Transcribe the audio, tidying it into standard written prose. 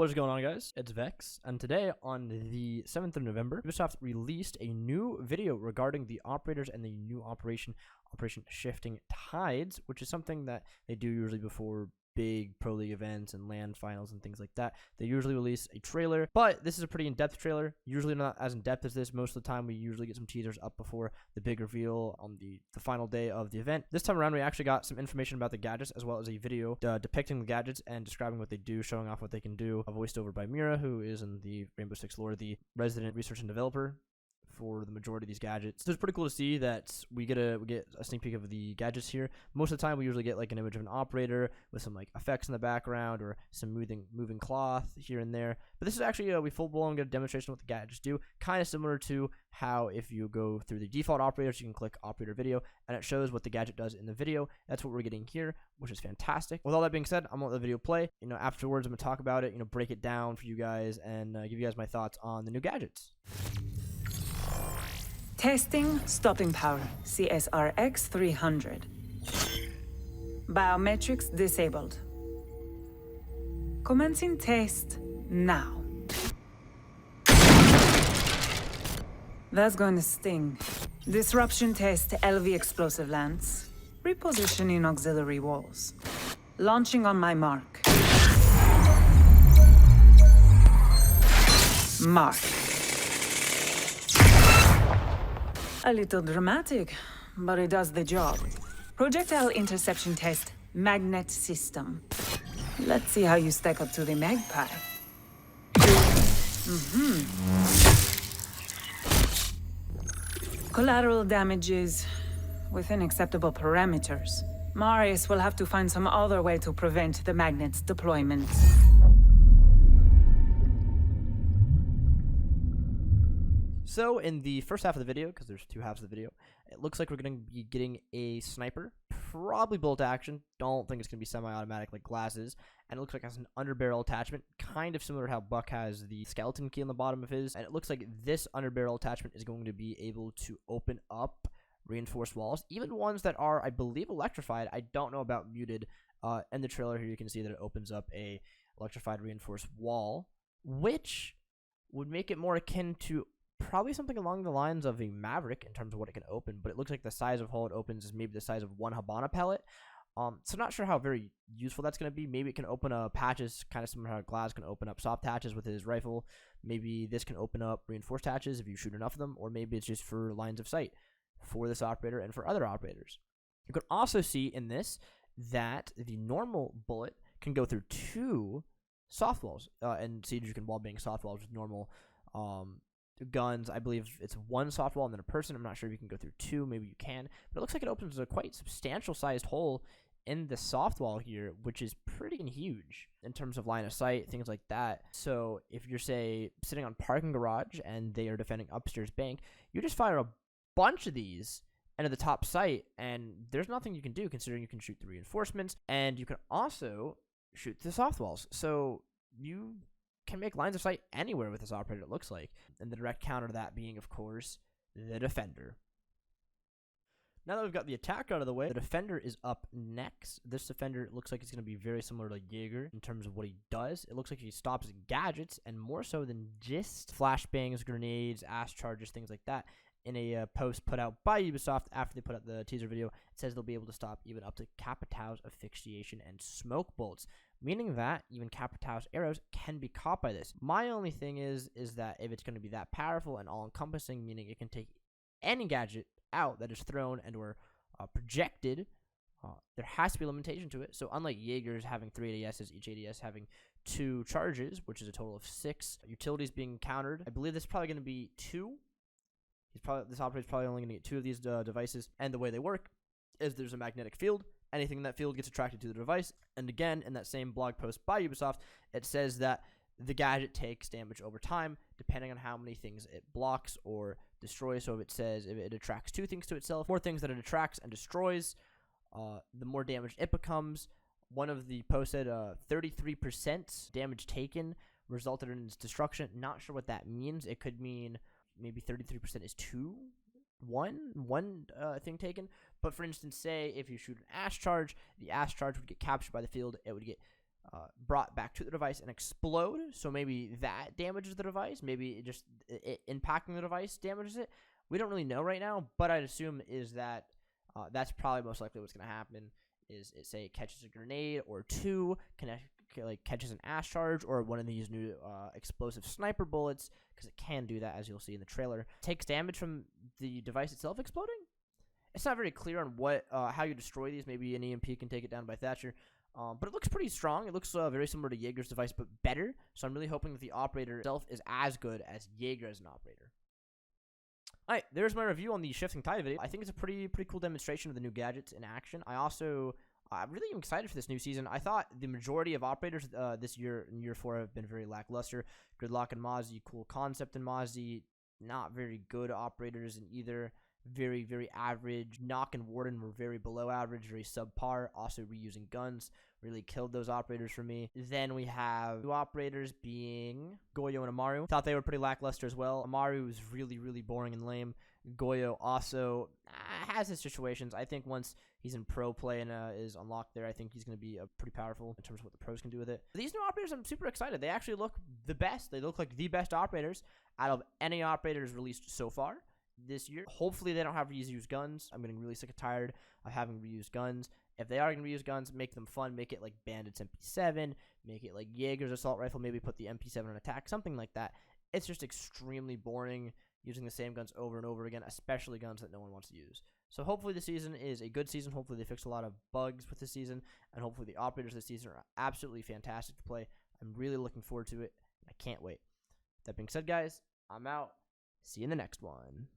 What is going on, guys? It's Vex, and today on the 7th of November, Ubisoft released a new video regarding the operators and the new Operation Shifting Tides, which is something that they do usually before big Pro League events and LAN finals and things like that. They usually release a trailer, but this is a pretty in-depth trailer. Usually not as in-depth as this. Most of the time, we usually get some teasers up before the big reveal on the final day of the event. This time around, we actually got some information about the gadgets, as well as a video depicting the gadgets and describing what they do, showing off what they can do, voiced over by Mira, who is in the Rainbow Six lore, the resident research and developer for the majority of these gadgets. So it's pretty cool to see that we get a sneak peek of the gadgets here. Most of the time we usually get like an image of an operator with some like effects in the background or some moving cloth here and there. But this is actually we full blown get a demonstration of what the gadgets do, kind of similar to how if you go through the default operators, you can click operator video and it shows what the gadget does in the video. That's what we're getting here, which is fantastic. With all that being said, I'm gonna let the video play. Afterwards I'm gonna talk about it, break it down for you guys and give you guys my thoughts on the new gadgets. Testing stopping power, CSRX 300. Biometrics disabled. Commencing test now. That's going to sting. Disruption test LV explosive lance. Repositioning auxiliary walls. Launching on my mark. Mark. A little dramatic, but it does the job. Projectile interception test, magnet system. Let's see how you stack up to the magpie. Collateral damages within acceptable parameters. Marius will have to find some other way to prevent the magnet's deployment. So in the first half of the video, because there's two halves of the video, it looks like we're going to be getting a sniper, probably bolt action. Don't think it's going to be semi-automatic like glasses. And it looks like it has an underbarrel attachment, kind of similar to how Buck has the skeleton key on the bottom of his. And it looks like this underbarrel attachment is going to be able to open up reinforced walls, even ones that are, I believe, electrified. I don't know about muted. In the trailer here, you can see that it opens up a electrified reinforced wall, which would make it more akin to probably something along the lines of a Maverick in terms of what it can open, but it looks like the size of hole it opens is maybe the size of one Habana pellet. So not sure how very useful that's going to be. Maybe it can open up patches, kind of similar to how Glass can open up soft hatches with his rifle. Maybe this can open up reinforced hatches if you shoot enough of them, or maybe it's just for lines of sight for this operator and for other operators. You can also see in this that the normal bullet can go through two soft walls, and Siege you can wall bang soft walls with normal guns. I believe it's one soft wall and then a person. I'm not sure if you can go through two. Maybe you can, but it looks like it opens a quite substantial sized hole in the soft wall here, which is pretty huge in terms of line of sight, things like that. So if you're, say, sitting on parking garage and they are defending upstairs bank, you just fire a bunch of these into the top sight and there's nothing you can do, considering you can shoot the reinforcements and you can also shoot the soft walls. So you can make lines of sight anywhere with this operator, it looks like. And the direct counter to that being, of course, the defender. Now that we've got the attack out of the way, the defender is up next. This defender looks like it's going to be very similar to Jaeger in terms of what he does. It looks like he stops gadgets, and more so than just flashbangs, grenades, ass charges, things like that. In a post put out by Ubisoft after they put out the teaser video, it says they'll be able to stop even up to Capitão's asphyxiation and smoke bolts, meaning that even Capitão's arrows can be caught by this. My only thing is that if it's going to be that powerful and all-encompassing, meaning it can take any gadget out that is thrown and or projected, there has to be a limitation to it. So unlike Jaeger's having 3 ADSs, each ADS having 2 charges, which is a total of 6 utilities being countered, I believe this is probably going to be 2. This operator is probably only going to get 2 of these devices, and the way they work is there's a magnetic field. Anything in that field gets attracted to the device, and again, in that same blog post by Ubisoft, it says that the gadget takes damage over time, depending on how many things it blocks or destroys. So if it says if it attracts 2 things to itself, more things that it attracts and destroys, the more damage it becomes. One of the posts said 33% damage taken resulted in its destruction. Not sure what that means. It could mean maybe 33% is one thing taken. But for instance, say if you shoot an ash charge, the ash charge would get captured by the field. It would get brought back to the device and explode. So maybe that damages the device. Maybe it just impacting the device damages it. We don't really know right now, but I'd assume is that that's probably most likely what's going to happen. Is it say it catches a grenade or two, catches an ash charge or one of these new explosive sniper bullets, because it can do that, as you'll see in the trailer. Takes damage from the device itself exploding. It's not very clear on what how you destroy these. Maybe an EMP can take it down by Thatcher. But it looks pretty strong. It looks very similar to Jaeger's device, but better. So I'm really hoping that the operator itself is as good as Jaeger as an operator. Alright, there's my review on the Shifting Tide video. I think it's a pretty cool demonstration of the new gadgets in action. I also really am excited for this new season. I thought the majority of operators this year in year 4 have been very lackluster. Gridlock and Mozzie, cool concept in Mozzie. Not very good operators in either. Very average. Knock and Warden were very below average, very subpar. Also reusing guns really killed those operators for me. Then we have two operators being Goyo and Amaru. Thought they were pretty lackluster as well. Amaru was really boring and lame. Goyo also has his situations. I think once he's in pro play and is unlocked there, I think he's going to be pretty powerful in terms of what the pros can do with it. These new operators, I'm super excited. They actually look the best. They look like the best operators out of any operators released so far this year. Hopefully they don't have reused guns. I'm getting really sick and tired of having reused guns. If they are going to reuse guns, make them fun. Make it like Bandit's MP7. Make it like Jaeger's assault rifle. Maybe put the MP7 on attack. Something like that. It's just extremely boring using the same guns over and over again, especially guns that no one wants to use. So hopefully the season is a good season. Hopefully they fix a lot of bugs with the season. And hopefully the operators this season are absolutely fantastic to play. I'm really looking forward to it. I can't wait. That being said, guys, I'm out. See you in the next one.